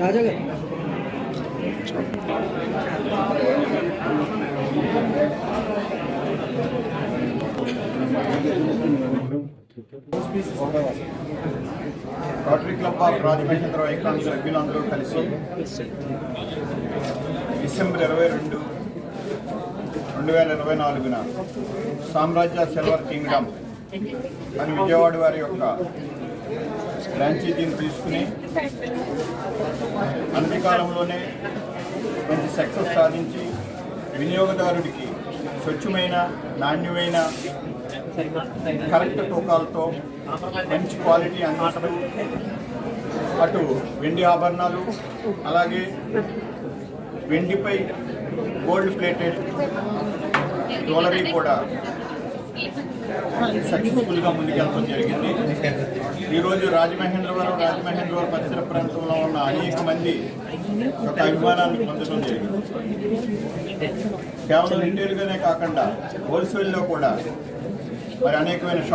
రాజా గారు rotary club of Rajamahendra icon సభ్యులందరూ కలిసి డిసెంబర్ 22, 2024 సామ్రాజ్య సిల్వర్ కింగ్డమ్ అని విజయవాడ వారి యొక్క ఫ్రాంచైజీని తీసుకుని అనతి కాలంలోనే మంచి సక్సెస్ సాధించి వినియోగదారుడికి స్వచ్ఛమైన నాణ్యమైన కరెక్ట్ తూకాలతో మంచి క్వాలిటీ అందించడం, అటు వెండి ఆభరణాలు అలాగే వెండిపై గోల్డ్ ప్లేటెడ్ జ్యువెలరీ కూడా సక్సెస్ఫుల్గా ముందుకెళ్ళడం జరిగింది. ఈరోజు రాజమహేంద్రవరం పరిసర ప్రాంతంలో ఉన్న అనేక మంది ఒక అభిమానాన్ని పొందడం జరిగింది. కేవలం రిటైల్గానే కాకుండా హోల్సేల్లో కూడా మరి అనేకమైన